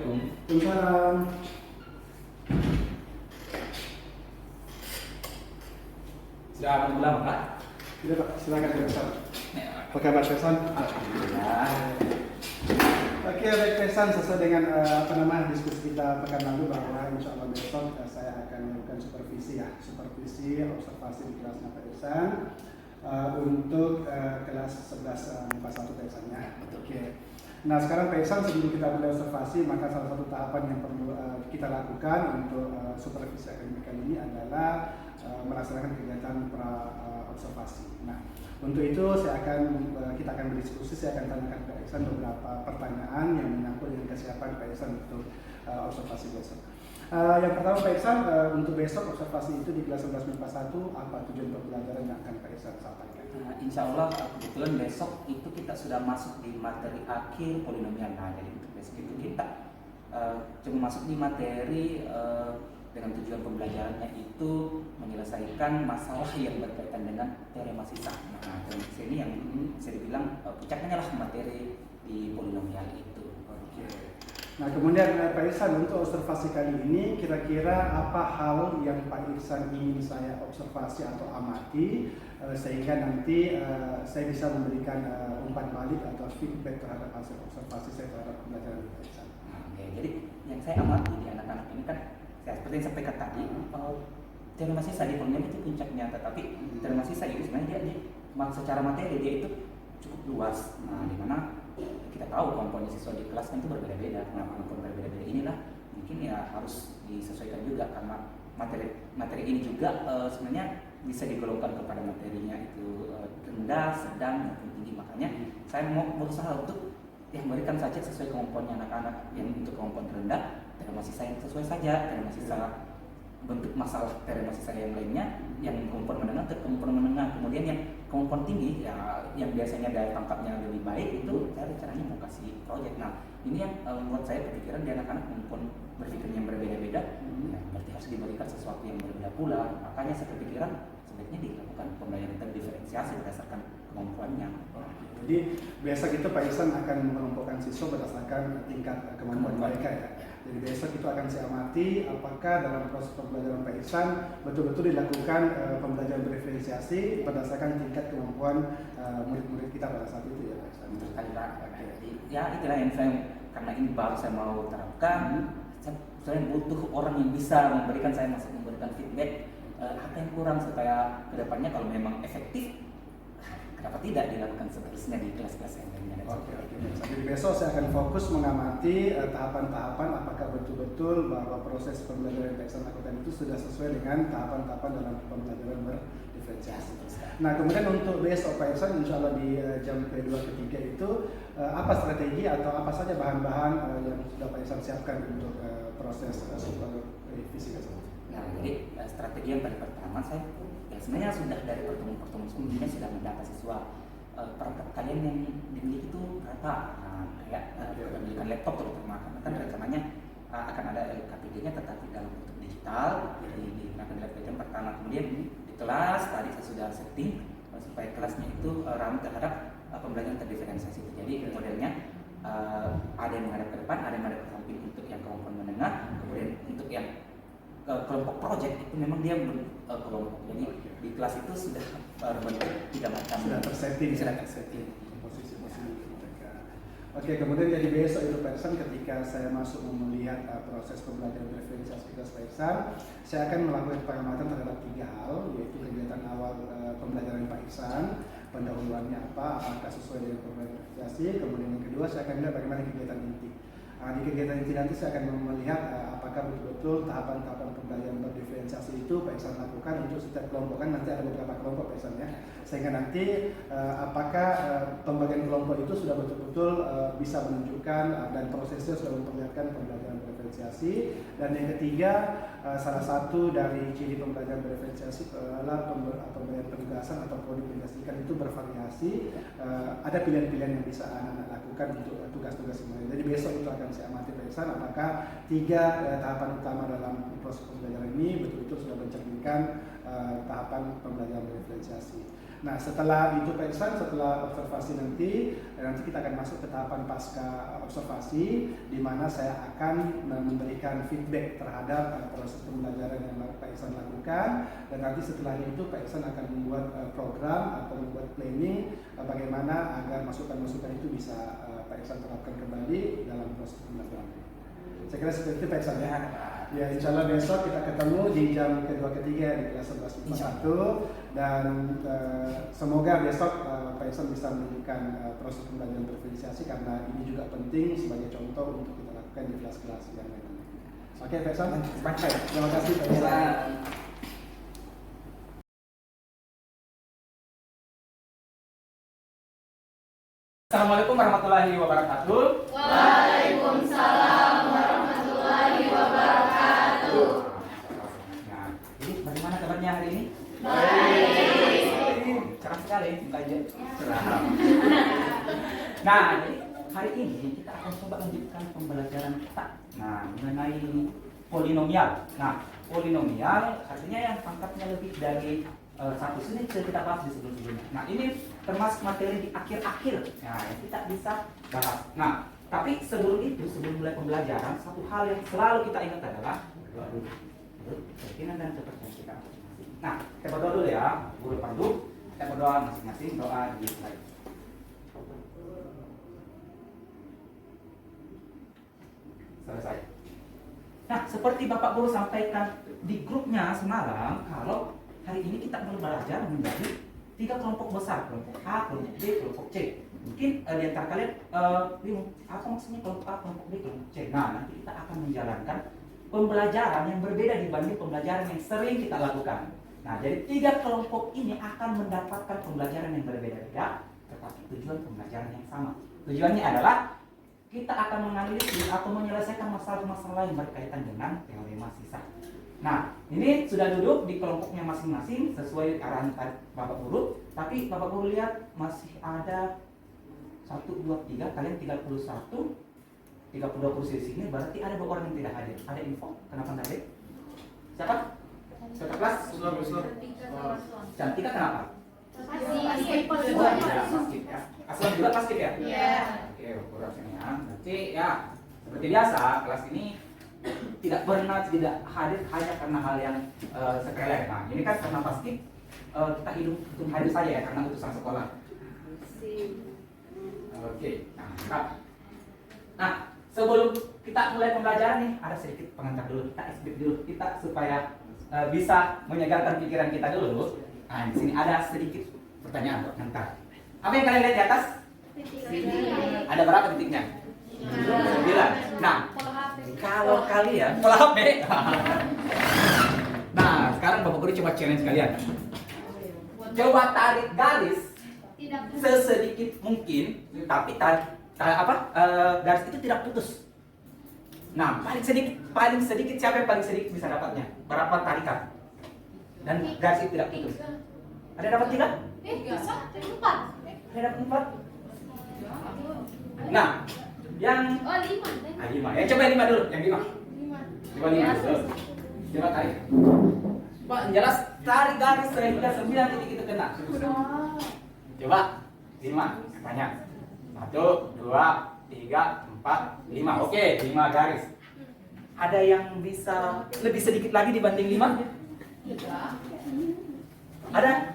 Assalamualaikum. Waalaikumsalam. Sudah mulai Pak? Tidak Pak, silakan Pak Pesan. Ya, Apa kabar Pesan? Alhamdulillah. Oke, baik Pesan, sesuai dengan diskusi kita pekan lalu bahwa insya Allah besok saya akan melakukan supervisi observasi di kelasnya Pak Pesan untuk kelas 11 MIPA 1 Pesan ya. Oke. Nah sekarang Pak Pesan, sebelum kita mulai observasi, maka salah satu tahapan yang perlu kita lakukan untuk supervisi akademik kali ini adalah melaksanakan kegiatan observasi. Nah, untuk itu kita akan berdiskusi. Saya akan tanyakan ke Pak Iksan beberapa pertanyaan yang menyangkut dengan kesiapan Pak Iksan untuk observasi besok. Yang pertama Pak Iksan, untuk besok observasi itu di kelas 11 MIPA 1, apa tujuan pembelajaran yang akan Pak Iksan sampaikan? Insya Allah kebetulan besok itu kita sudah masuk di materi akhir polinomial. Nah, jadi untuk besok itu kita cuma masuk di materi dengan tujuan pembelajarannya itu menyelesaikan masalah yang berkaitan dengan teorema sisa. Nah, teorema sisa ini yang bisa dibilang puncaknya lah materi di polinomial itu. Oke. Nah kemudian Pak Iksan, untuk observasi kali ini kira-kira apa hal yang Pak Iksan ingin saya observasi atau amati sehingga nanti saya bisa memberikan umpan balik atau feedback terhadap hasil observasi saya terhadap pembelajaran Pak Iksan. Oke, jadi yang saya amati di anak-anak ini kan seperti yang sampaikan tadi, teorema sisa di polinomial itu puncaknya, tetapi teorema sisa itu sebenarnya dia secara materi dia itu cukup luas. Nah, di mana kita tahu komponen siswa di kelas kan itu berbeda-beda. Nah, komponen berbeda-beda inilah mungkin ya harus disesuaikan juga, karena materi ini juga sebenarnya bisa digolongkan kepada materinya itu rendah, sedang, maupun tinggi. Makanya saya mau berusaha untuk memberikan saja sesuai kemampuannya anak-anak. Yang untuk kemampuan rendah, teorema sisa yang sesuai saja, teorema sisa bentuk masalah teorema sisa yang lainnya, yang kemampuan menengah ke kemampuan menengah. Kemudian yang kemampuan tinggi ya, yang biasanya daya tangkapnya lebih baik, itu saya caranya mau kasih proyek. Nah, ini yang membuat saya kepikiran di anak-anak kemampuan berpikirnya yang berbeda-beda, ya, berarti harus diberikan sesuatu yang berbeda pula. Makanya saya kepikiran sebaiknya dilakukan pembelajaran terdiferensiasi berdasarkan kemampuannya. Jadi besok itu Pak Iksan akan mengelompokkan siswa berdasarkan tingkat kemampuan mereka ya. Jadi besok itu akan saya amati apakah dalam proses pembelajaran Pak Iksan betul-betul dilakukan pembelajaran diferensiasi berdasarkan tingkat kemampuan murid-murid kita pada saat itu ya Pak Iksan. Betul sekali Pak. Ya itulah yang saya, karena ini baru saya mau terapkan, saya butuh orang yang bisa memberikan feedback apa yang kurang supaya kedepannya kalau memang efektif, kenapa tidak dilakukan seterusnya di kelas-kelas yang lainnya. Oke. Jadi besok saya akan fokus mengamati tahapan-tahapan apakah betul-betul bahwa proses pembelajaran yang saya lakukan itu sudah sesuai dengan tahapan-tahapan dalam pembelajaran berdiferensiasi. Nah kemudian untuk besok Pak Iksan, insya Allah di jam kedua ketiga itu apa strategi atau apa saja bahan-bahan yang sudah Pak Iksan siapkan untuk proses supervisi besok? Nah, jadi strategi yang paling pertama saya sebenarnya sudah dari pertemuan sebelumnya sudah mendata siswa perangkat kalian yang dimiliki itu berapa. Nah, kayak pemilikan laptop terutama, karena kan rencananya akan ada LKPD-nya tetapi dalam bentuk digital, jadi digunakan di LKPD yang pertama. Kemudian di kelas tadi saya sudah setting supaya kelasnya itu ramah terhadap pembelajaran terdiferensiasi itu. Jadi modelnya ada yang menghadap ke depan, ada yang menghadap ke samping untuk yang kemampuan menengah. Kemudian untuk yang kelompok project itu memang dia kelompok. Jadi di kelas itu sudah berbentuk 3 macam, sudah tersetting posisi-posisi mereka. Oke, kemudian jadi besok itu Pak Iksan, ketika saya masuk melihat proses pembelajaran diferensiasi kelas Pak Iksan, saya akan melakukan pengamatan terhadap 3 hal, yaitu kegiatan awal pembelajaran Pak Iksan, pendahuluannya apa, apakah sesuai dengan pembelajaran diferensiasi. Kemudian yang kedua saya akan lihat bagaimana kegiatan inti. Di kegiatan inti nanti saya akan melihat apakah betul-betul tahapan-tahapan pembelajaran berdiferensiasi itu Pak Iksan lakukan untuk setiap kelompok. Kan nanti ada beberapa kelompok Pak Iksan ya, sehingga nanti apakah pembagian kelompok itu sudah betul-betul bisa menunjukkan dan prosesnya sudah memperlihatkan pembelajaran berdiferensiasi. Dan yang ketiga, salah satu dari ciri pembelajaran berdiferensiasi adalah pemberian penugasan atau produk yang dihasilkan itu bervariasi. Ada pilihan-pilihan yang bisa anak-anak lakukan untuk tugas-tugas semuanya. Jadi besok itu akan saya amati Pak Iksan apakah 3 tahapan utama dalam proses pembelajaran ini betul-betul sudah mencerminkan tahapan pembelajaran berdiferensiasi. Nah setelah itu Pak Ihsan, setelah observasi nanti kita akan masuk ke tahapan pasca observasi, di mana saya akan memberikan feedback terhadap proses pembelajaran yang Pak Ihsan lakukan, dan nanti setelah itu Pak Ihsan akan membuat program atau membuat planning bagaimana agar masukan-masukan itu bisa Pak Ihsan terapkan kembali dalam proses pembelajaran. Saya kira seperti itu Pak Ihsan ya. Ya, insya Allah besok kita ketemu di jam kedua ketiga di kelas 11.41, dan semoga besok Pak Ihsan bisa menunjukkan proses pembelajaran diferensiasi, karena ini juga penting sebagai contoh untuk kita lakukan di kelas-kelas yang lain. Oke Pak Ihsan, terima kasih Pak Ihsan. Assalamualaikum warahmatullahi wabarakatuh. Waalaikumsalam warahmatullahi wabarakatuh. Nah, jadi bagaimana kabarnya hari ini? Baik. Cerah sekali, mukanya cerah. Nah, jadi hari ini kita akan coba lanjutkan pembelajaran kita. Nah, mengenai polinomial. Nah, polinomial artinya yang pangkatnya lebih dari satu. Ini kita bahas di sebelum-sebelumnya. Nah, ini termasuk materi di akhir-akhir. Nah, yang kita bisa bahas. Nah, tapi sebelum itu, sebelum mulai pembelajaran, satu hal yang selalu kita ingat adalah berdoa dulu. Keyakinan dan kepercayaan kita. Nah, kita berdoa dulu ya, guru pandu. Kita berdoa masing-masing, doa di slide. Selesai. Nah, seperti Bapak Guru sampaikan di grupnya semalam, kalau hari ini kita belajar menjadi 3 kelompok besar, kelompok A, kelompok B, kelompok C. Mungkin di antara kalian bingung, apa maksudnya kelompok A, kelompok B, kelompok C. Nah, nanti kita akan menjalankan pembelajaran yang berbeda dibanding pembelajaran yang sering kita lakukan. Nah, jadi 3 kelompok ini akan mendapatkan pembelajaran yang berbeda-beda, tetapi tujuan pembelajaran yang sama. Tujuannya adalah kita akan menganalisis atau menyelesaikan masalah-masalah yang berkaitan dengan teorema sisa. Nah, ini sudah duduk di kelompoknya masing-masing sesuai arahan Bapak Guru. Tapi Bapak Guru lihat masih ada 1, 2, 3, kalian 31, 32 kursi di sini. Berarti ada 2 orang yang tidak hadir. Ada info? Kenapa tidak hadir? Siapa? Satu kelas? Cantika kenapa? Paskib ya. Asal juga paskib ya? Iya. Oke, kurang sini ya. Nanti ya seperti biasa kelas ini tidak pernah tidak hadir hanya karena hal yang sepele. Nah, ini kan karena paskib kita hitung hadir saja ya karena utusan sekolah. Oke. Nah, sebelum kita mulai pembelajaran nih ada sedikit pengantar dulu. Kita explain dulu kita supaya bisa menyegarkan pikiran kita dulu. Nah, di sini ada sedikit pertanyaan buat pengantar. Apa yang kalian lihat di atas? Ada berapa titiknya? 9. Nah, kalau kalian pola HP. Nah, sekarang Bapak Guru coba challenge kalian. Coba tarik garis sesedikit mungkin, tapi garis itu tidak putus. Nah, paling sedikit siapa yang paling sedikit bisa dapatnya? Berapa tarikan? Dan garis itu tidak putus. Ada dapat 3? Bisa, 4. Ada dapat 4? Nah, yang 5. Ya coba yang 5 dulu, yang 5. 5 dulu. Coba tarik. Pak, jelas tarik garis sehingga 9 titik itu kena. Coba 5, banyak. 1, 2, 3, 4, 5. Oke, 5 garis. Ada yang bisa lebih sedikit lagi dibanding 5? Ada?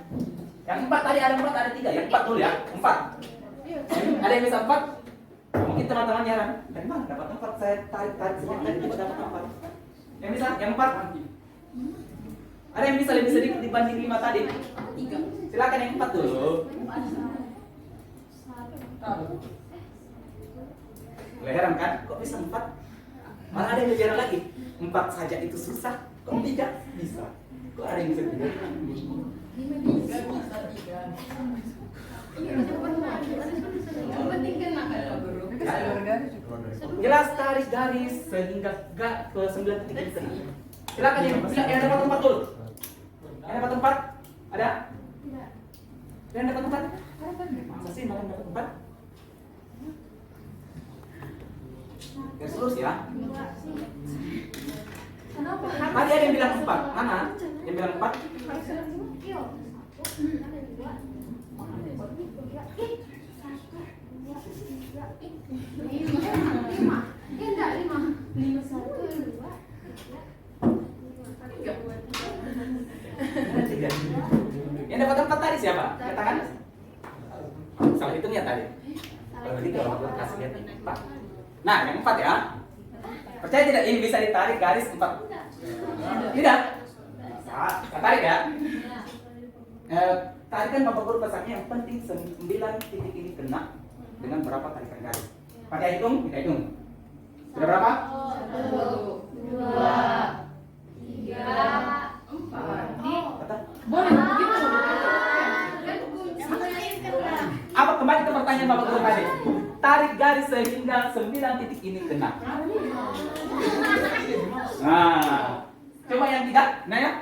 Yang 4 tadi ada 4, ada 3. Yang 4 dulu ya, 4. Ada yang bisa 4? Mungkin teman-teman heran, dari mana dapat 4? Saya tarik sedikit tadi coba dapat 4. Yang bisa? Yang 4? Ada yang bisa lebih sedikit dibanding 5 tadi? 3. Silakan yang 4 dulu. Boleh heran kan? Kok bisa 4? Malah ada yang lebih heran lagi. 4 saja itu susah, kok 3 bisa? Kok ada yang bisa 3? 5 bisa 3. Jelas tarik garis sehingga gak ke 9 titik itu. Silakan yang dapat 4 dulu. Yang dapat 4? Ada? Yang dapat 4? Masa sih malah dapat 4? Garis lurus ya. Tadi ada yang bilang 4. Mana? Yang bilang 4? Lima. Enggak, lima. Lima satu, dua. Tiga. Yang dapat 4 tadi siapa? Katakan. Salah hitungnya tadi. Berarti kalau aku kasih lihat ini 4. Nah, yang 4 ya. Percaya tidak ini bisa ditarik garis 4? Tidak. Nah, tarik ya. Tarikan Bapak Guru pesannya yang penting 9 titik ini kena dengan berapa tarikan garis. Pakai hitung, kita hitung. Sudah berapa? 1, 2, 3, 4. Kata. Boleh begitu. Apa kembali ke pertanyaan Bapak Guru tadi? Tarik garis sehingga 9 titik ini kena. Nah, coba yang tidak, nah ya.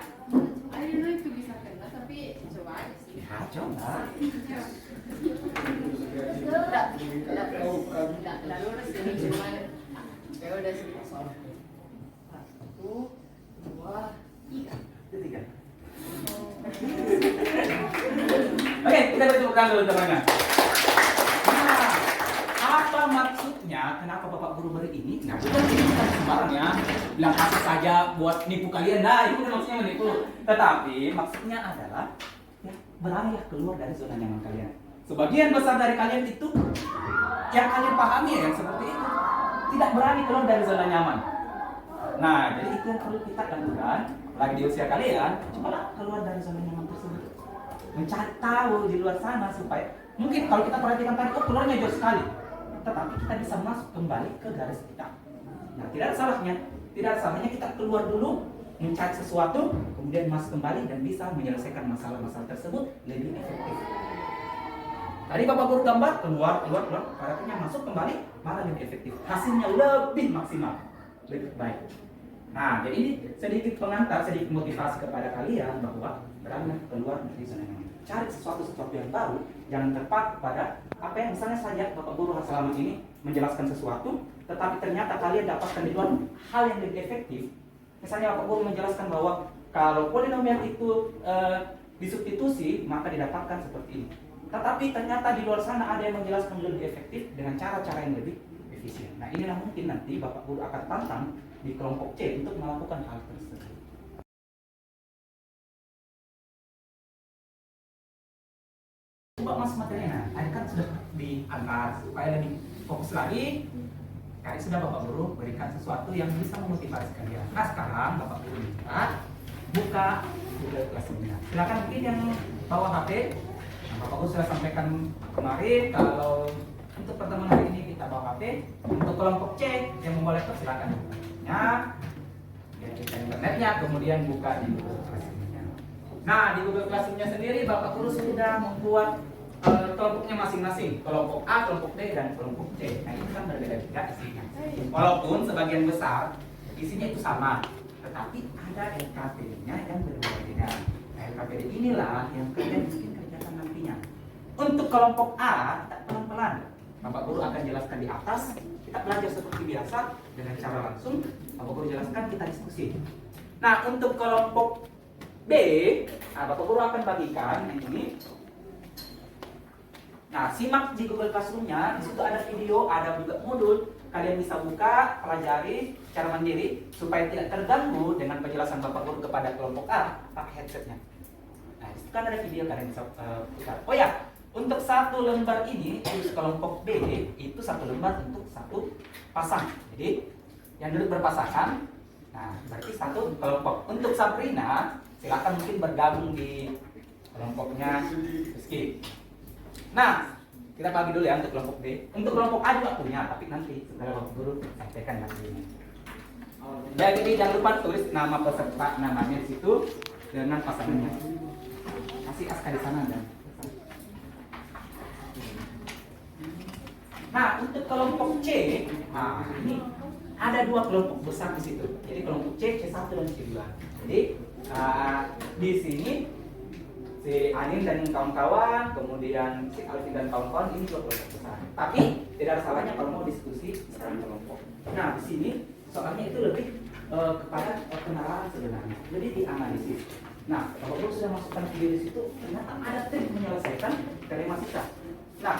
Ayo itu bisa kena tapi coba aja sih. Ya, coba. Enggak lurus ini cuma ya udah sih. 1, 2, 3. Ketiga. Oke, kita bertepuk dulu teman-teman. Nah, apa maksudnya? Kenapa Bapak Guru beri ini? Nah, bukan sembarang ya. Bilang kasih saja buat nipu kalian. Nah, itu maksudnya menipu. Tetapi maksudnya adalah ya, beralihlah keluar dari zona nyaman kalian. Sebagian besar dari kalian itu yang kalian pahami ya, yang seperti itu tidak berani keluar dari zona nyaman. Nah, jadi itu yang perlu kita lakukan. Lagi di usia kalian, cobalah keluar dari zona nyaman tersebut. Mencari tahu di luar sana supaya mungkin kalau kita perhatikan tadi, oh keluarnya jauh sekali. Tetapi kita bisa masuk kembali ke garis kita. Nah, tidak ada salahnya. Tidak ada salahnya kita keluar dulu, mencari sesuatu, kemudian masuk kembali dan bisa menyelesaikan masalah-masalah tersebut lebih efektif. Tadi Bapak Guru gambar, keluar, artinya masuk kembali, malah lebih efektif. Hasilnya lebih maksimal, lebih baik. Nah, jadi ini sedikit pengantar, sedikit motivasi kepada kalian bahwa berani keluar dari zona nyaman. Cari sesuatu yang baru, jangan terpaku pada apa yang misalnya saja Bapak Guru selama ini menjelaskan sesuatu, tetapi ternyata kalian dapatkan di luar hal yang lebih efektif. Misalnya Bapak Guru menjelaskan bahwa kalau polinomial itu disubstitusi, maka didapatkan seperti ini. Tetapi ternyata di luar sana ada yang menjelaskan lebih efektif dengan cara-cara yang lebih efisien. Nah, inilah mungkin nanti Bapak Guru akan tantang di kelompok C untuk melakukan hal tersebut. Coba mas materinya, tadi kan sudah diantar supaya lebih fokus lagi. Kali sudah Bapak Guru berikan sesuatu yang bisa memotivasi kalian. Nah, sekarang Bapak Guru minta buka Google Classroom-nya. Silakan mungkin yang bawa HP. Nah, Bapak Guru sudah sampaikan kemarin kalau untuk pertemuan hari ini kita bawa HP. Untuk kelompok C yang mau monitor silakan buka. Ya, kita internetnya, kemudian buka di Google Classroom-nya. Nah, di Google Classroom-nya sendiri Bapak Guru sudah membuat kelompoknya masing-masing, kelompok A, kelompok B, dan kelompok C. Nah, ini kan berbeda-beda isinya. Walaupun sebagian besar isinya itu sama, tetapi ada LKPD-nya yang berbeda-beda. Nah, LKPD inilah yang kalian mungkin kerjakan nantinya. Untuk kelompok A, kita pelan-pelan. Bapak Guru akan jelaskan di atas. Kita belajar seperti biasa dengan cara langsung. Bapak Guru jelaskan, kita diskusi. Nah, untuk kelompok B, Bapak Guru akan bagikan yang ini. Nah, simak di Google Classroom-nya, di situ ada video, ada juga modul. Kalian bisa buka, pelajari secara mandiri supaya tidak terganggu dengan penjelasan Bapak Guru kepada kelompok A pakai headsetnya. Nah, di situ kan ada video kalian bisa putar. Oh ya, untuk satu lembar ini, untuk kelompok B itu satu lembar untuk satu pasang. Jadi yang duduk berpasangan, nah berarti satu kelompok. Untuk Sabrina, silakan mungkin bergabung di kelompoknya Rizky. Nah, kita bagi dulu ya untuk kelompok B. Untuk kelompok A juga punya, tapi nanti setelah Bapak Guru sampaikan nanti. Jadi jangan lupa tulis nama peserta, namanya di situ dengan pasangannya. Kasih aska di sana dan. Nah, untuk kelompok C, nah ini ada dua kelompok besar di situ. Jadi kelompok C, C1 dan C2. Jadi di sini si Anin dan kawan-kawan, kemudian si Alvin dan kawan-kawan, ini dua kelompok besar. Tapi tidak ada salahnya kalau mau diskusi secara kelompok. Nah, di sini soalnya itu lebih kepada penerapan sebenarnya, jadi dianalisis. Nah, Bapak Guru sudah masukkan video di situ, ternyata ada trik menyelesaikan dilema kita. Nah,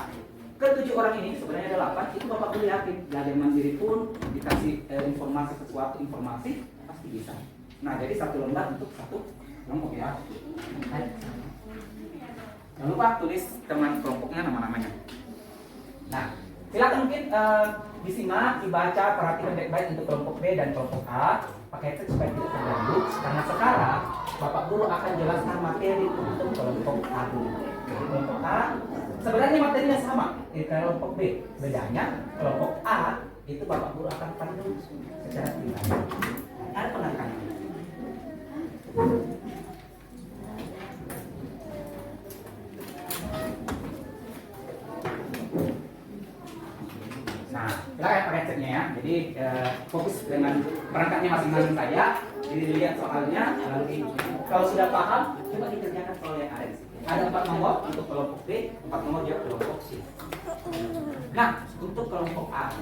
ke-7 orang ini sebenarnya ada 8, itu Bapak boleh yakin belajar mandiri pun dikasih informasi pasti bisa. Nah, jadi satu lembar untuk satu kelompok ya. Jangan lupa tulis teman kelompoknya nama-namanya. Nah, silakan mungkin disimak, dibaca, perhatikan baik-baik untuk kelompok B dan kelompok A. Pakai teks supaya tidak terganggu. Karena sekarang Bapak Guru akan jelaskan materi untuk kelompok A dulu. Jadi kelompok A sebenarnya materinya sama di kelompok B. Bedanya kelompok A itu Bapak Guru akan pandu secara pribadi. Ada penekanan. Nah, silakan pakai ceknya ya. Jadi fokus dengan perangkatnya masing-masing saja. Jadi dilihat soalnya. Nanti kalau sudah paham, coba dikerjakan soal yang ada di sini. Ada 4 nomor untuk kelompok B, 4 nomor juga kelompok C. Nah, untuk kelompok A,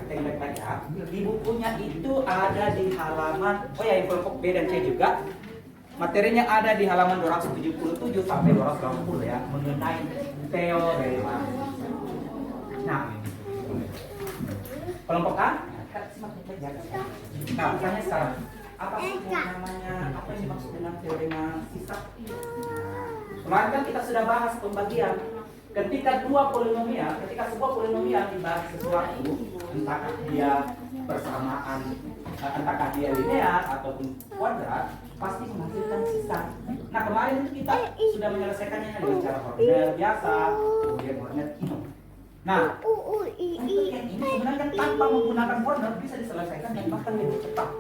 yang baik-baik ya. Di bukunya itu ada di halaman, oh ya, kelompok B dan C juga. Materinya ada di halaman 277 sampai 280 ya, mengenai teorema. Nah, kelompok A, nah, misalnya sekarang, apa sih namanya, apa yang dimaksud dengan teorema sisa? Kemarin kan kita sudah bahas pembagian. Ketika sebuah polinomial dibagi sesuatu, entahkah dia persamaan, entahkah dia linear ataupun kuadrat, pasti menghasilkan sisa. Nah, kemarin itu kita sudah menyelesaikannya dengan cara ordinal biasa, kemudian ordinal kino. Nah, untuk yang ini sebenarnya tanpa menggunakan ordinal bisa diselesaikan dan bahkan lebih cepat.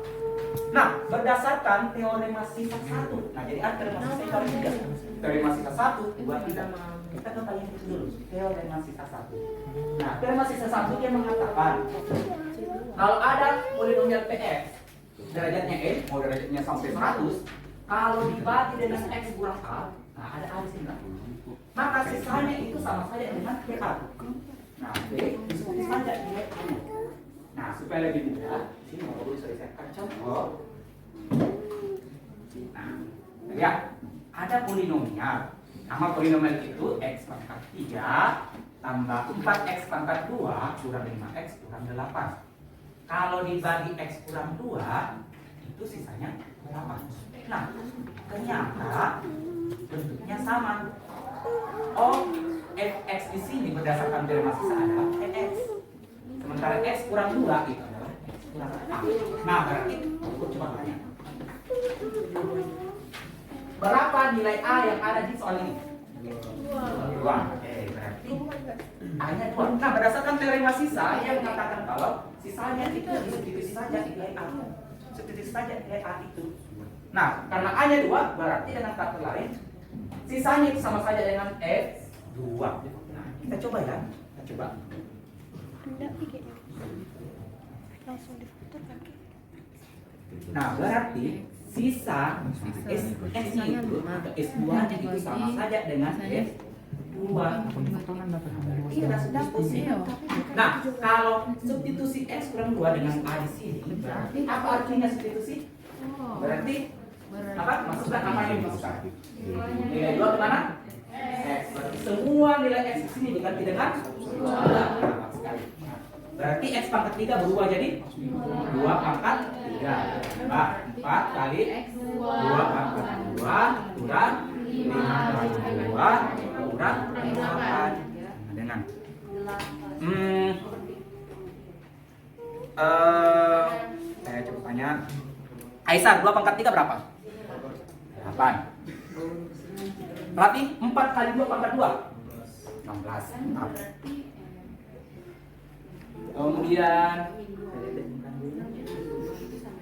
Nah, berdasarkan teorema sisa 1. Nah, jadi ada teorema sisa 3. Teorema sisa 1, 2, 3. Kita kembali itu dulu, teorema sisa 1. Nah, teorema sisa 1 dia mengatakan kalau ada polinomial Px, derajatnya n, mau derajatnya sampai 100, kalau dibagi dengan x kurang a, nah ada a di sini kan? Maka sisanya itu sama saja dengan PA. Nah, B disebut saja nilai A. Nah, supaya lebih mudah, sini mau boleh saya contoh. Nah, lihat, ada polinomial. Nama polinomial itu x pangkat 3 tambah 4x pangkat 2 kurang 5x kurang 8. Kalau dibagi x kurang 2, itu sisanya 8. Nah, ternyata bentuknya sama. Oh, fx di sini berdasarkan teorema sisa adalah fx. Sementara x kurang 2 itu adalah x kurang a. Nah, berarti aku coba tanya. Berapa nilai A yang ada di soal ini? 2. Oke, berarti A-nya 2. Nah, berdasarkan teorema sisa, dia mengatakan kalau sisanya itu disubstitusi saja nilai A. Substitusi saja nilai A itu. Nah, karena A-nya 2, berarti dengan kata lain sisanya itu sama saja dengan F2. Nah, kita coba ya. Kita coba. Nah, berarti sisa S-nya itu atau S2-nya itu sama saja dengan S2. Iya, substitusi. Nah, kalau substitusi X kurang 2 dengan A di sini, berarti apa artinya substitusi? Berarti apa? Masukkan apa yang dimasukkan? Nilai 2 kemana? X. Berarti semua nilai X di sini diganti dengan 2. Berarti X pangkat 3 berubah jadi 2 pangkat 3. Nah, 4 kali 2 pangkat 2 kurang 5 kali 2 kurang 8. Dengan saya coba tanya. Aisyah, 2 pangkat 3 berapa? 8. Berarti 4 kali 2 pangkat 2 16. Kemudian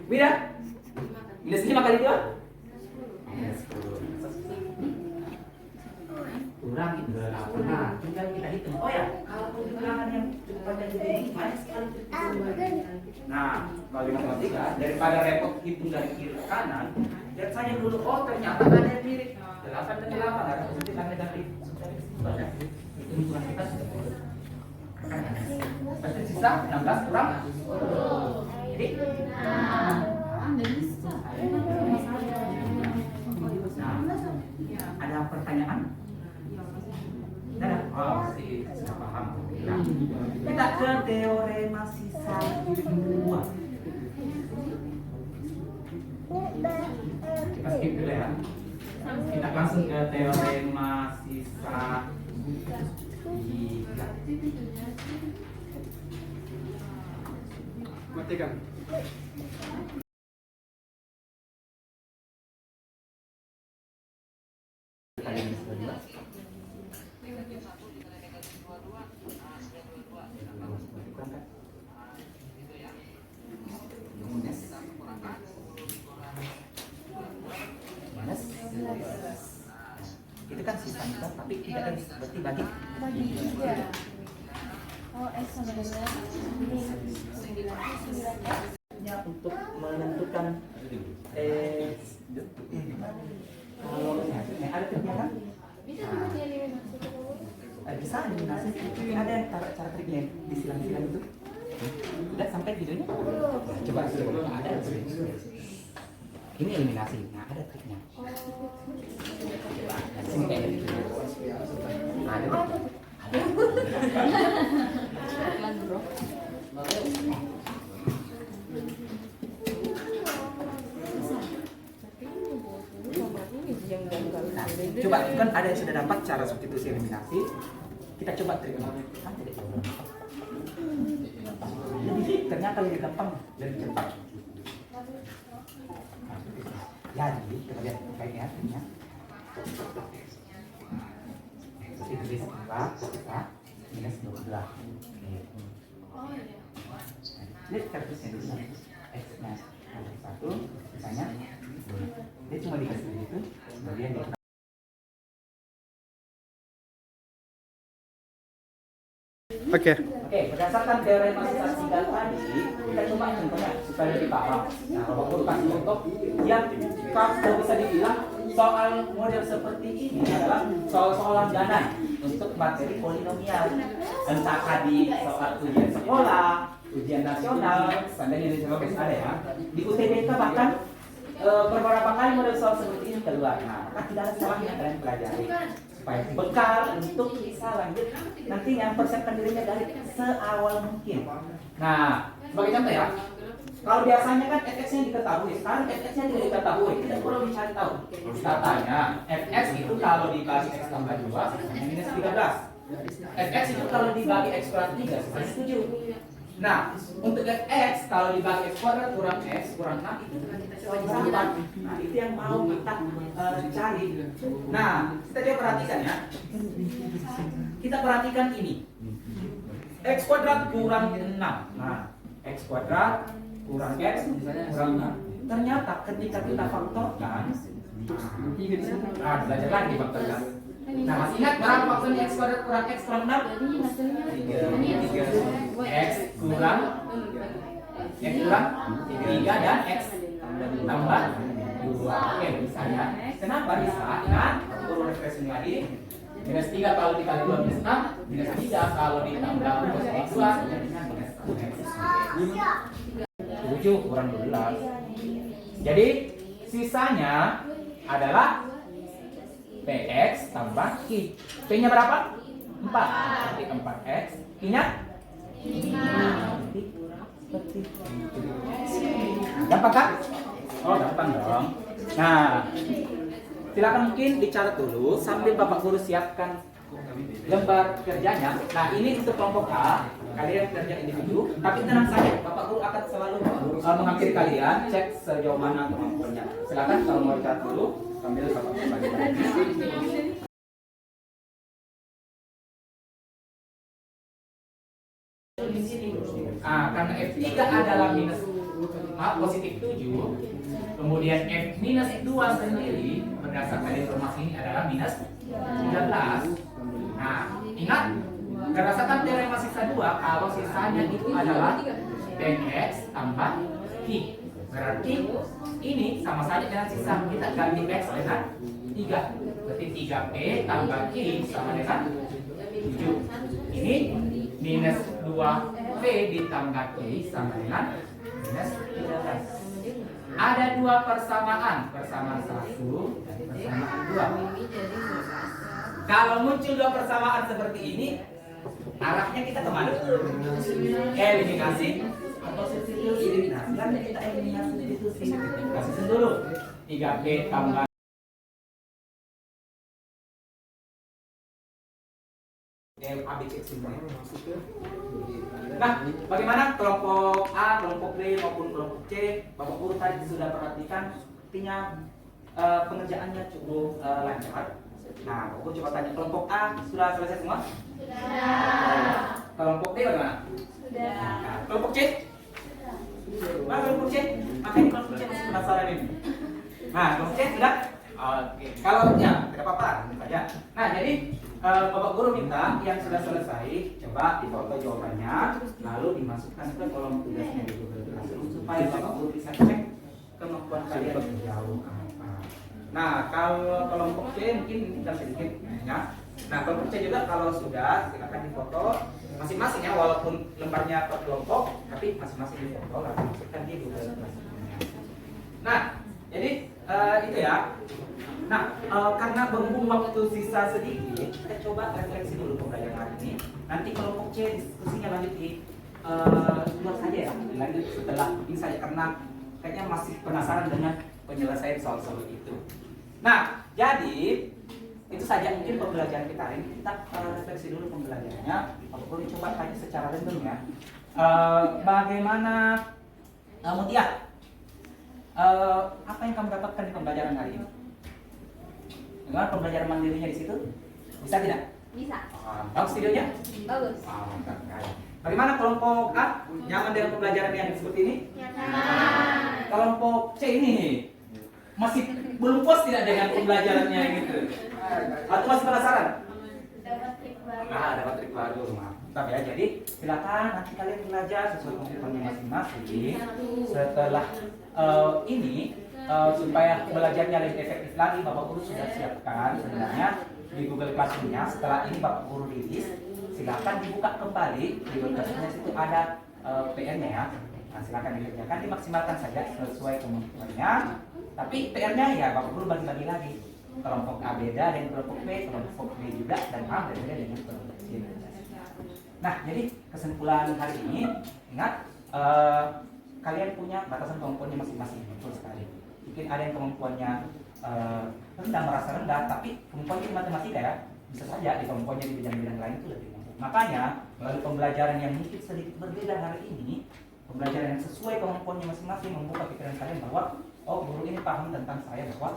beda minus 5 kali 2 kurang 8. Nah, tinggal kita hitung. Oh ya, kalau pengulangan yang cukup panjang jadi minus kali. Nah, kalau di matematika daripada repot hitung dari kiri ke kanan, lihat saja dulu. Oh, ternyata ada yang mirip 8 dan 8 harus positif negatif. Itu hitungan kita sudah boleh. Berarti sisa 16 kurang 10. Jadi ada pertanyaan? Ada? Oh, masih siapa? paham. Nah, kita ke teorema sisa 2. Kita skip dulu ya. Kita langsung ke teorema sisa 3. Matikan. Itu kan sisa kita, tapi tidak ada berarti bagi Bagi 3. Oh, X sama dengan ini 9 nya untuk menentukan kalau ada triknya kan? Bisa juga dieliminasi ke bawah. Bisa eliminasi, tapi ada cara triknya di silang-silang itu. Udah sampai videonya? Coba ada. Ini eliminasi, nah ada triknya. Sini kayak gitu. Ada. Iklan bro. Coba kan ada yang sudah dapat cara substitusi eliminasi. Kita coba triknya. Kan tidak jauh. Ternyata lebih gampang dan cepat. Jadi kita lihat baiknya triknya. Tulis 4 minus 12. Oh iya. Lihat kartusnya dulu. X-nya 1, misalnya dia cuma dikasih gitu, kemudian dia Oke. Berdasarkan teorema sisa 3 tadi, kita coba contohnya supaya lebih paham. Nah, kalau guru kasih contoh, yang kalau bisa dibilang soal model seperti ini adalah soal-soalan ganan untuk materi polinomial. Entah di soal ujian sekolah, ujian nasional, seandainya di Indonesia ada ya. Di UTBK bahkan beberapa kali model soal seperti ini keluar. Nah, maka tidak ada salahnya kalian pelajari supaya bekal untuk bisa lanjut nantinya persiapkan dirinya dari seawal mungkin. Nah, sebagai contoh ya, kalau biasanya kan fx-nya diketahui, sekarang fx-nya tidak diketahui, tidak perlu dicari tahu. Katanya fx itu kalau dibagi x tambah 2 minus 13. Fx itu kalau dibagi x kurang 3 sama 7. Nah, untuk fx kalau dibagi x kuadrat kurang x kurang 6 itu berapa? Nah, itu yang mau kita cari. Nah, kita coba perhatikan ya. Kita perhatikan ini. X kuadrat kurang 6. Nah, x kuadrat kurang x kurang 6. Ternyata ketika kita faktorkan, nah, belajar lagi faktorkan. Nah, masih ingat berapa faktornya x kuadrat kurang x kurang 6? Jadi hasilnya 3. X kurang 3 dan x tambah 2. Oke, bisa ya. Kenapa bisa? Ingat, guru refreshing lagi. Minus 3 kalau dikali 2 minus 6, minus 3 kalau ditambah positif 2 jadinya minus 7 kurang 12. Jadi sisanya adalah px tambah q. P-nya berapa? 4. Berarti 4x. Q-nya? 5. Gampang kan? Oh, gampang dong. Nah, silakan mungkin dicatat dulu sambil Bapak Guru siapkan lembar kerjanya. Nah, ini untuk kelompok A, kalian kerja individu, tapi tenang saja, Bapak Guru akan selalu menghampiri kalian, cek sejauh mana kemampuannya. Silakan kalau mau dicatat dulu, sambil Bapak Guru bagi. Karena F3 adalah positif 7, kemudian F minus 2 sendiri berdasarkan informasi ini adalah minus 13. Nah, ingat, berdasarkan teorema sisa 2, kalau sisanya itu adalah px tambah q. Berarti ini sama saja dengan sisa, kita ganti x dengan 3. Berarti 3p tambah q sama dengan 7. Ini minus 2p ditambah q sama dengan minus 13. Ada 2 persamaan, persamaan 1 dan persamaan 2. Kalau muncul 2 persamaan seperti ini, arahnya kita kemana? Eliminasi atau substitusi? Eliminasi. Kan kita eliminasi substitusi. Kasih dulu. 3P tambah ABC semuanya. Nah, bagaimana kelompok A, kelompok B maupun kelompok C? Bapak Guru tadi sudah perhatikan, sepertinya pengerjaannya cukup lancar. Nah, Bapak Guru coba tanya, kelompok A sudah selesai semua? Sudah. Kelompok B bagaimana? Sudah. Nah, kelompok C? Sudah. Kelompok C? Makanya kelompok C masih penasaran ini. Nah, kelompok C sudah? Oke. Kalau ya, tidak apa-apa, saja. Nah, jadi Bapak Guru minta yang sudah selesai coba difoto jawabannya, lalu dimasukkan ke kolom tugasnya di Google Classroom supaya Bapak Guru bisa cek kemampuan kalian sejauh apa. Nah, kalau kelompok C mungkin tinggal sedikit ya. Nah, kelompok C juga kalau sudah silakan difoto masing-masing ya, walaupun lembarnya per kelompok, tapi masing-masing difoto lalu masukkan di Google Classroom-nya. Nah, jadi itu ya. Nah, karena berhubung waktu sisa sedikit, kita coba refleksi dulu pembelajaran hari ini. Nanti kelompok C diskusinya lanjut di luar saja ya, lanjut setelah ini saja karena kayaknya masih penasaran dengan penyelesaian soal-soal itu. Nah, jadi itu saja mungkin pembelajaran kita hari ini. Kita refleksi dulu pembelajarannya. Aku boleh coba tanya secara random ya. Bagaimana Mutia? Apa yang kamu dapatkan di pembelajaran hari ini? Bagaimana pembelajaran mandirinya di situ? Bisa tidak? Bisa. Bagus videonya? Bagus. Mantap sekali. Bagaimana kelompok A? Nyaman dengan pembelajaran yang seperti ini? Nyaman. Kelompok C ini masih belum puas tidak dengan pembelajarannya gitu? Atau masih penasaran? Dapat trik baru. Nah, dapat trik baru. Mantap ya. Jadi silakan nanti kalian belajar sesuai kemampuannya masing-masing. Setelah ini supaya belajarnya lebih efektif lagi, Bapak Guru sudah siapkan sebenarnya di Google Classroom-nya. Setelah ini Bapak Guru rilis, silakan dibuka kembali di Google Classroom-nya, situ ada PR-nya ya. Nah, silakan dikerjakan, dimaksimalkan saja sesuai kemampuannya. Tapi PR-nya ya Bapak Guru bagi-bagi lagi. Kelompok A beda dengan kelompok B, kelompok B juga, dan A berbeda dengan kelompok C. Nah, jadi kesimpulan hari ini, ingat kalian punya batasan kemampuannya masing-masing, betul sekali. Mungkin ada yang kemampuannya rendah, merasa rendah, tapi kemampuan di matematika ya bisa saja di kemampuannya di bidang-bidang lain itu lebih mampu. Makanya melalui pembelajaran yang mungkin sedikit berbeda hari ini, pembelajaran yang sesuai kemampuannya masing-masing membuka pikiran kalian bahwa oh, guru ini paham tentang saya, bahwa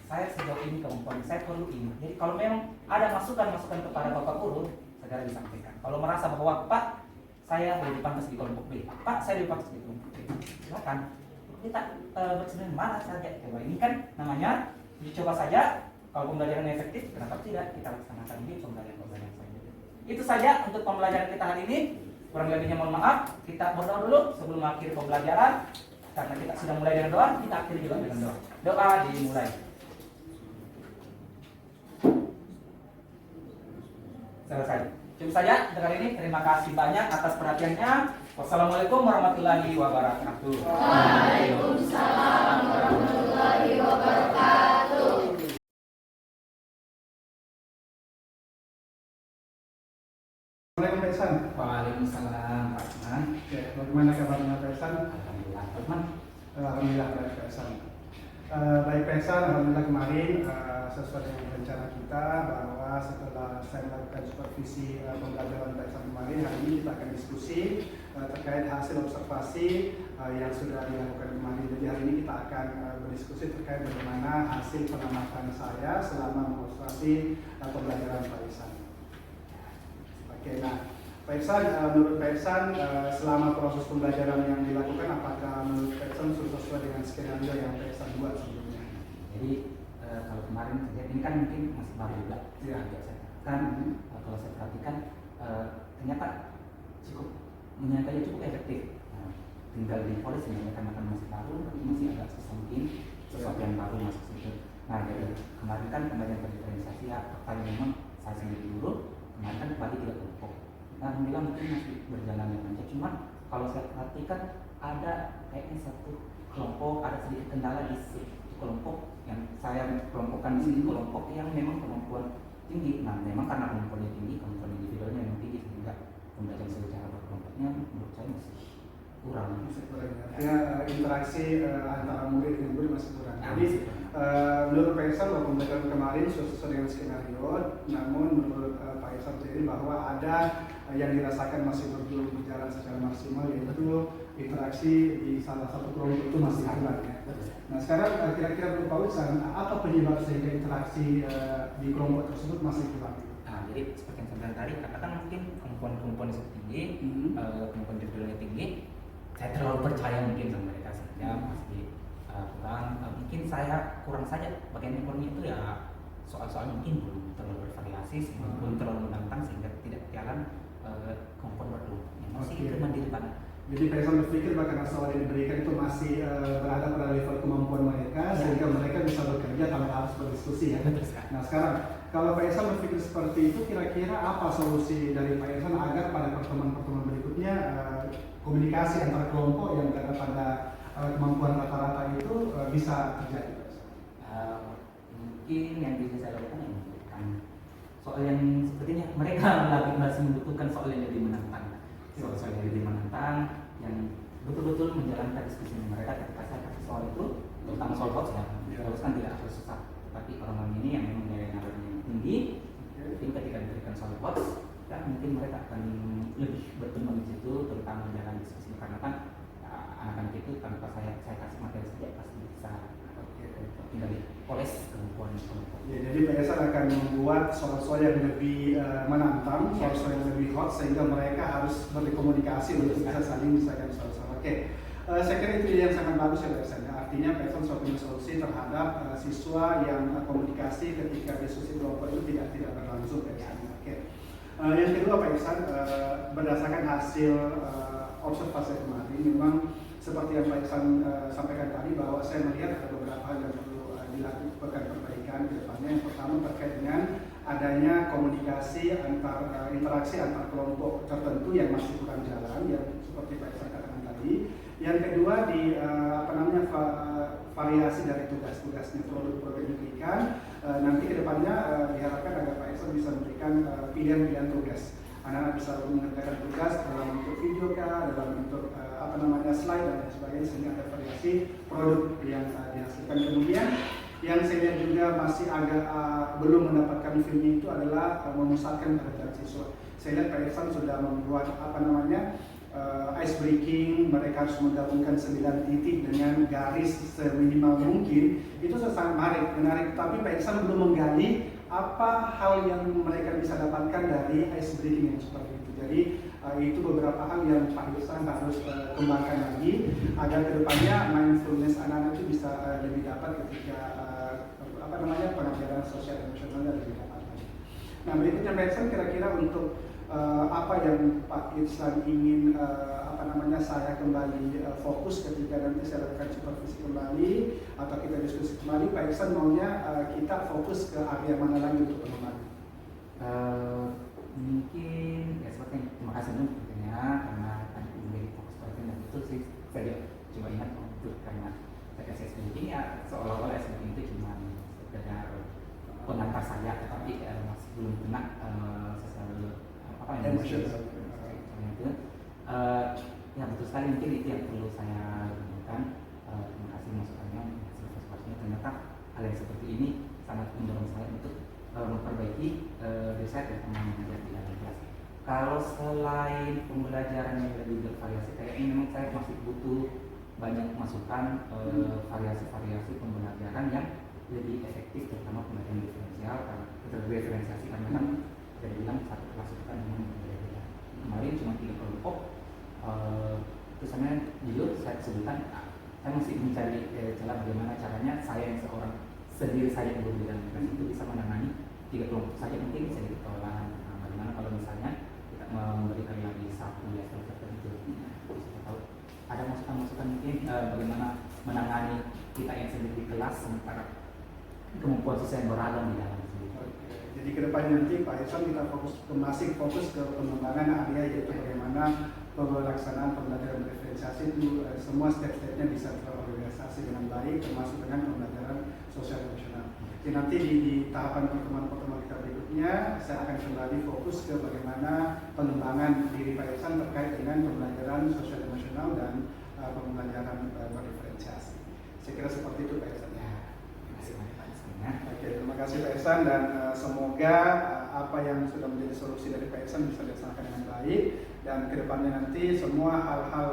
saya sejauh ini kemampuan saya perlu ini. Jadi kalau memang ada masukan-masukan kepada Bapak Guru, segera disampaikan. Kalau merasa bahwa Pak, saya lebih pantas di kelompok B, Pak, saya lebih pantas di kelompok B, silakan kita bersebenarnya mana saja. Coba ini kan namanya dicoba saja. Kalau pembelajaran efektif, kenapa tidak kita laksanakan di pembelajaran selanjutnya. Itu saja untuk pembelajaran kita hari ini. Kurang lebihnya mohon maaf. Kita berdoa dulu sebelum akhir pembelajaran. Karena kita sudah mulai dengan doa, kita akhiri juga dengan doa. Doa dimulai. Selesai. Cukup saja untuk hari ini. Terima kasih banyak atas perhatiannya. Wassalamualaikum warahmatullahi wabarakatuh. Waalaikumsalam warahmatullahi wabarakatuh. Assalamualaikum Pak Ihsan. Waalaikumsalam Pak Isman. Oke, bagaimana kabarnya Pak Ihsan? Alhamdulillah Pak Isman. Alhamdulillah baik Pak Ihsan. Baik Pak Ihsan, alhamdulillah kemarin sesuai dengan rencana kita bahwa setelah saya melakukan supervisi pembelajaran Pak Ihsan kemarin, hari ini kita akan diskusi terkait hasil observasi yang sudah dilakukan kemarin. Jadi hari ini kita akan berdiskusi terkait bagaimana hasil pengamatan saya selama mengobservasi pembelajaran Pak Ihsan. Oke, nah Pak Ihsan, menurut Pak Ihsan selama proses pembelajaran yang dilakukan, apakah menurut Pak Ihsan sudah sesuai dengan skenario yang Pak Ihsan buat sebelumnya? Jadi kalau kemarin saja ini kan mungkin masih baru juga. Iya. Saya katakan kalau saya perhatikan ternyata menyangkanya cukup efektif. Nah, tinggal dipolis karena kan masih baru, masih agak susah mungkin sesuatu yang baru masuk situ. Nah, dari kemarin kan pembelajaran diferensiasi ya, paling memang saya sendiri dulu kemarin kan bagi 3 kelompok. Nah, alhamdulillah mungkin masih berjalan dengan lancar. Cuma kalau saya perhatikan ada kayaknya satu kelompok ada sedikit kendala di kelompok yang saya kelompokkan di sini, kelompok yang memang kemampuan tinggi. Nah, memang karena kemampuannya tinggi, kemampuan individualnya memang tinggi sehingga interaksi antara murid dengan murid masih kurang. Ah, Jadi masih kurang. menurut Pak Ihsan bahwa pembelajaran kemarin sesuai dengan skenario, namun menurut Pak Ihsan sendiri bahwa ada yang dirasakan masih belum berjalan secara maksimal, yaitu interaksi di salah satu kelompok itu masih kurang ya. Nah sekarang kira-kira menurut Pak Ihsan apa penyebab sehingga interaksi di kelompok tersebut masih kurang? Nah, jadi seperti yang saya bilang tadi, katakan mungkin kemampuan tinggi, kemampuan detailnya tinggi, saya terlalu percaya mungkin sama mereka saja masih kurang. Mungkin saya kurang saja bagian ekonomi itu ya, soal-soal mungkin belum terlalu bervariasi, belum terlalu menantang sehingga tidak jalan kemampuan baru. Masih kemandirian. Jadi Pak Ihsan berpikir bahwa karena soal yang diberikan itu masih berada pada level kemampuan mereka, sehingga mereka bisa bekerja tanpa harus berdiskusi ya. Nah sekarang kalau Pak Ihsan berpikir seperti itu, kira-kira apa solusi dari Pak Ihsan agar pada pertemuan-pertemuan berikutnya komunikasi antar kelompok yang berada pada kemampuan rata-rata itu bisa terjadi? Mungkin yang bisa saya lakukan yang memberikan soal yang sepertinya mereka masih membutuhkan soal yang lebih menantang, soal yang lebih menantang yang betul-betul menjalankan diskusi mereka ketika saya kasih soal itu, terutama soal hoax ya, hoax kan tidak harus susah, tapi orang-orang ini yang memang daya nalarnya tinggi, mungkin ketika diberikan soal hoax, ya mungkin mereka akan lebih berkembang di situ, terutama menjalankan diskusi karena kan anak-anak itu tanpa saya kasih materi saja pasti bisa tinggal dipoles kemampuan kelompok. Ya, jadi Pak Ihsan akan membuat soal-soal yang lebih menantang, soal-soal yang lebih hot sehingga mereka harus berkomunikasi untuk bisa saling menyelesaikan soal-soal. Oke, saya kira itu yang sangat bagus ya Pak Ihsan. Artinya Pak Ihsan sudah punya solusi terhadap siswa yang komunikasi ketika diskusi kelompok itu tidak berlangsung Pak Ihsan. Oke. Yang kedua Pak Ihsan, berdasarkan hasil observasi kemarin, memang seperti yang Pak Ihsan sampaikan tadi bahwa saya melihat ada beberapa hal yang perlu dilakukan perbaikan ke depannya. Yang pertama terkait dengan adanya komunikasi interaksi antar kelompok tertentu yang masih kurang jalan, yang seperti Pak Ihsan katakan tadi. Yang kedua di variasi dari tugas-tugasnya, produk-produk yang diberikan. Nanti ke depannya diharapkan agar Pak Ihsan bisa memberikan pilihan-pilihan tugas. Anak-anak bisa mengerjakan tugas dalam bentuk video kah, dalam bentuk slide dan lain sebagainya, sehingga ada variasi produk yang dihasilkan. Kemudian yang saya lihat juga masih agak belum mendapatkan filmnya itu adalah memusatkan perhatian siswa. Saya lihat Pak Ihsan sudah membuat ice breaking, mereka harus menggabungkan 9 titik dengan garis seminimal mungkin. Itu sangat menarik, tapi Pak Ihsan belum menggali apa hal yang mereka bisa dapatkan dari ice breaking yang seperti itu. Jadi itu beberapa hal yang Pak Ihsan harus kembangkan lagi agar kedepannya mindfulness anak-anak itu bisa lebih dapat ketika pengajaran sosial emosionalnya lebih dapat lagi. Nah berikutnya Pak Ihsan kira-kira untuk apa yang Pak Ihsan ingin saya kembali fokus ketika nanti saya lakukan supervisi kembali atau kita diskusi kembali, Pak Ihsan maunya kita fokus ke area mana lagi untuk pengembangan? Mungkin ya seperti terima kasih dulu tentunya karena tadi menjadi fokus perhatian dan itu sih saya coba ingat untuk karena SSB ini ya seolah-olah SSB itu cuma sekedar pengantar saja tetapi masih belum kena sesuatu yang itu ya betul sekali, mungkin itu yang perlu saya lakukan. Terima kasih masukannya, sepertinya ternyata hal yang seperti ini sangat mendorong saya untuk memperbaiki riset dan mengajar di dalam kelas. Kalau selain pembelajaran yang lebih bervariasi, kayaknya memang saya masih butuh banyak masukan variasi-variasi pembelajaran yang lebih efektif, terutama pembelajaran diferensiasi karena kan saya bilang satu kelas itu kan memang berbeda-beda. Kemarin cuma 3 kelompok. Terus jujur saya sebutkan saya masih mencari cara bagaimana caranya saya yang seorang sendiri saya yang berbeda dengan itu bisa menangani 3 kelompok saja, mungkin bisa ditolak. Bagaimana kalau misalnya kita memberikan lagi satu level tertentu, tahu ada masukan-masukan mungkin bagaimana menangani kita yang sendiri di kelas sementara kemampuan siswa yang beragam di dalam. Jadi ke depan nanti Pak Ihsan kita masih fokus ke pengembangan area, yaitu bagaimana pelaksanaan pembelajaran diferensiasi itu semua step-stepnya bisa terorganisasi dengan baik, termasuk dengan pembelajaran sosial emosional. Jadi nanti di tahapan pertemuan-pertemuan kita berikutnya saya akan kembali fokus ke bagaimana pengembangan diri Pak Ihsan terkait dengan pembelajaran sosial emosional dan pembelajaran berdiferensiasi. Saya kira seperti itu Pak Ihsan. Oke, terima kasih Pak Ihsan dan semoga apa yang sudah menjadi solusi dari Pak Ihsan bisa dilaksanakan dengan baik dan kedepannya nanti semua hal-hal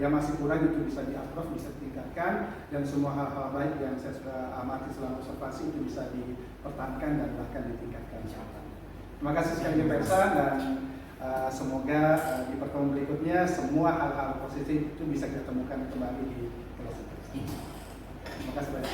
yang masih kurang itu bisa di-approve, bisa ditingkatkan dan semua hal-hal baik yang saya sudah amati selama observasi itu bisa dipertahankan dan bahkan ditingkatkan. Terima kasih sekali lagi Pak Ihsan dan semoga di pertemuan berikutnya semua hal-hal positif itu bisa kita temukan kembali di kelas. Terima kasih banyak.